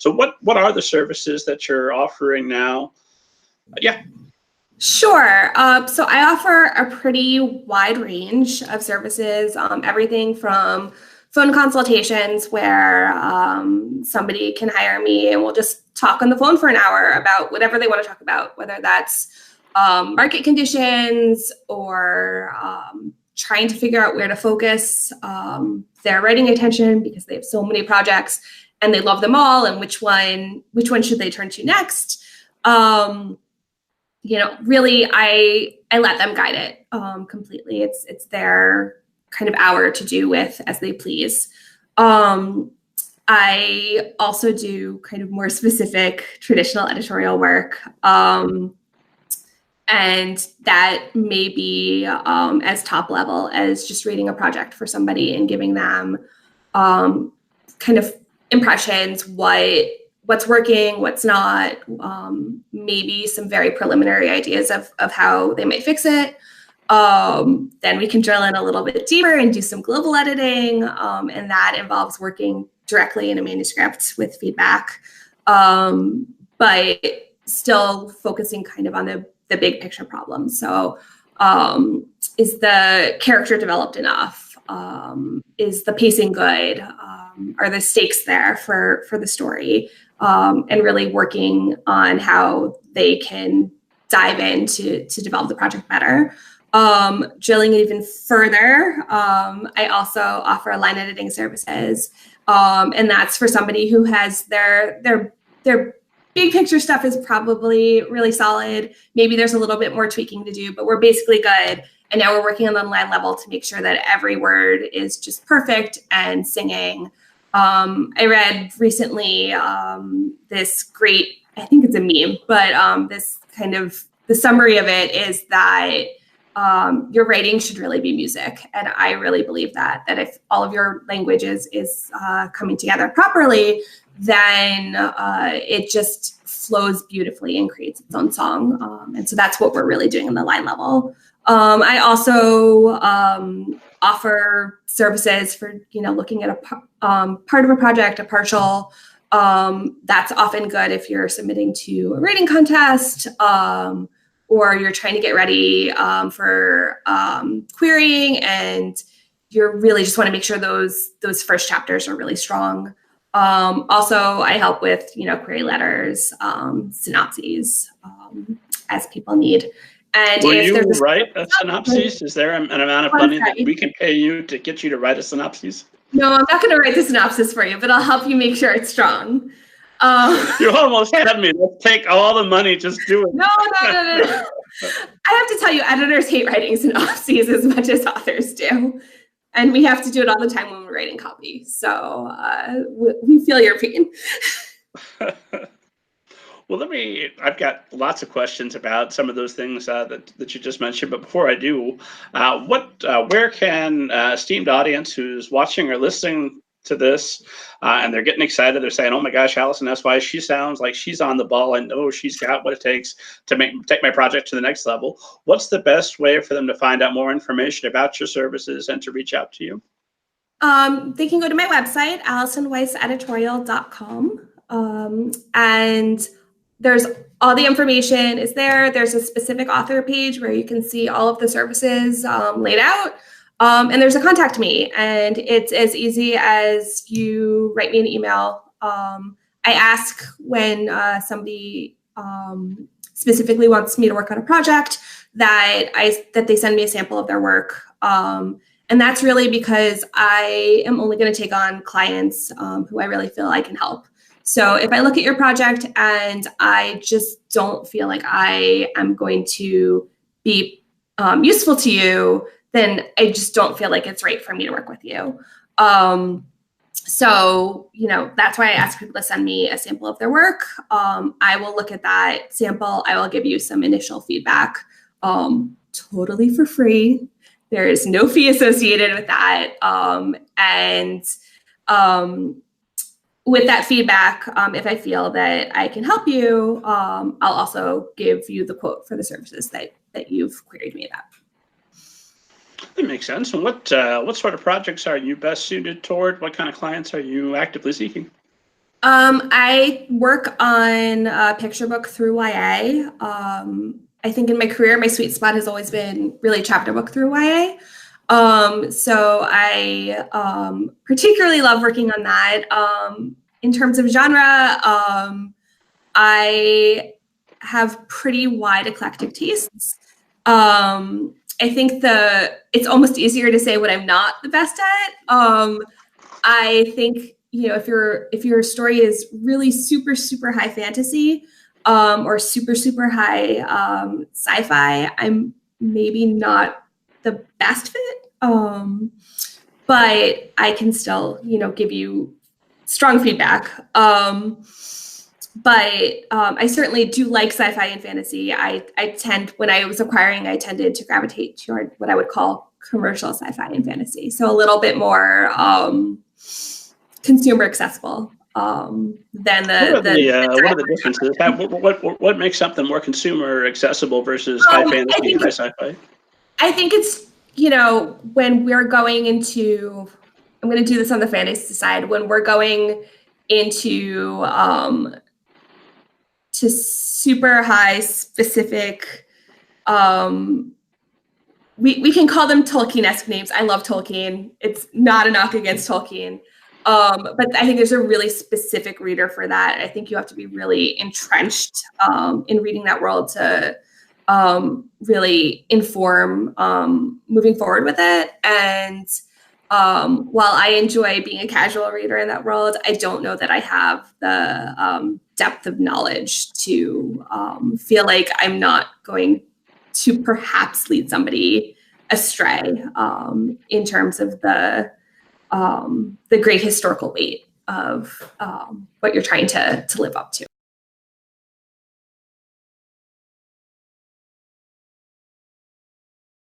So what are the services that you're offering now? Yeah. Sure. So I offer a pretty wide range of services, everything from phone consultations where somebody can hire me and we'll just talk on the phone for an hour about whatever they want to talk about, whether that's market conditions or trying to figure out where to focus their writing attention because they have so many projects and they love them all, and which one should they turn to next. Really, I let them guide it completely. It's their kind of hour to do with as they please. I also do kind of more specific traditional editorial work. And that may be as top level as just reading a project for somebody and giving them kind of impressions, what's working, what's not, maybe some very preliminary ideas of how they might fix it. Then we can drill in a little bit deeper and do some global editing, and that involves working directly in a manuscript with feedback, but still focusing kind of on the big picture problem. So is the character developed enough? Is the pacing good? Are the stakes there for the story? And really working on how they can dive in to develop the project better. Drilling it even further, I also offer line editing services. And that's for somebody who has their big picture stuff is probably really solid. Maybe there's a little bit more tweaking to do, but we're basically good. And now we're working on the line level to make sure that every word is just perfect and singing. I read recently this great, I think it's a meme, but this kind of, the summary of it is that your writing should really be music. And I really believe that if all of your language is coming together properly, then it just flows beautifully and creates its own song. And so that's what we're really doing in the line level. I also offer services for, looking at a part of a project, a partial. That's often good if you're submitting to a writing contest, or you're trying to get ready for querying, and you really just want to make sure those first chapters are really strong. Also, I help with, query letters, synopses, as people need. And will you write a synopsis? Is there an amount of money that we can pay you to get you to write a synopsis? No, I'm not going to write the synopsis for you, but I'll help you make sure it's strong. You almost had me. Let's take all the money, just do it. No. I have to tell you, editors hate writing synopses as much as authors do. And we have to do it all the time when we're writing copy. So we feel your pain. Well, I've got lots of questions about some of those things that you just mentioned. But before I do, where can esteemed audience who's watching or listening to this and they're getting excited, they're saying, oh my gosh, Alison, that's why she sounds like she's on the ball. I know she's got what it takes to take my project to the next level. What's the best way for them to find out more information about your services and to reach out to you? They can go to my website, AlisonWeissEditorial.com. And there's all the information is there. There's a specific author page where you can see all of the services laid out. And there's a contact me, and it's as easy as you write me an email. I ask when somebody specifically wants me to work on a project that they send me a sample of their work. And that's really because I am only going to take on clients who I really feel I can help. So if I look at your project and I just don't feel like I am going to be useful to you, then I just don't feel like it's right for me to work with you. So, that's why I ask people to send me a sample of their work. I will look at that sample. I will give you some initial feedback, totally for free. There is no fee associated with that. With that feedback, if I feel that I can help you, I'll also give you the quote for the services that you've queried me about. That makes sense. And what sort of projects are you best suited toward? What kind of clients are you actively seeking? I work on a picture book through YA. I think in my career, my sweet spot has always been really chapter book through YA. So I particularly love working on that. In terms of genre, I have pretty wide eclectic tastes. I think it's almost easier to say what I'm not the best at. I think, if your story is really super, super high fantasy, or super, super high sci-fi, I'm maybe not the best fit. But I can still, give you strong feedback. But I certainly do like sci-fi and fantasy. When I was acquiring, I tended to gravitate toward what I would call commercial sci-fi and fantasy. So a little bit more consumer accessible than What are the differences? What makes something more consumer accessible versus high fantasy and high sci-fi? I think it's, when we're going into, I'm going to do this on the fantasy side, when we're going into to super high specific, we can call them Tolkien-esque names. I love Tolkien. It's not a knock against Tolkien. But I think there's a really specific reader for that. I think you have to be really entrenched in reading that world to really inform moving forward with it. And while I enjoy being a casual reader in that world, I don't know that I have the depth of knowledge to feel like I'm not going to perhaps lead somebody astray in terms of the great historical weight of what you're trying to live up to.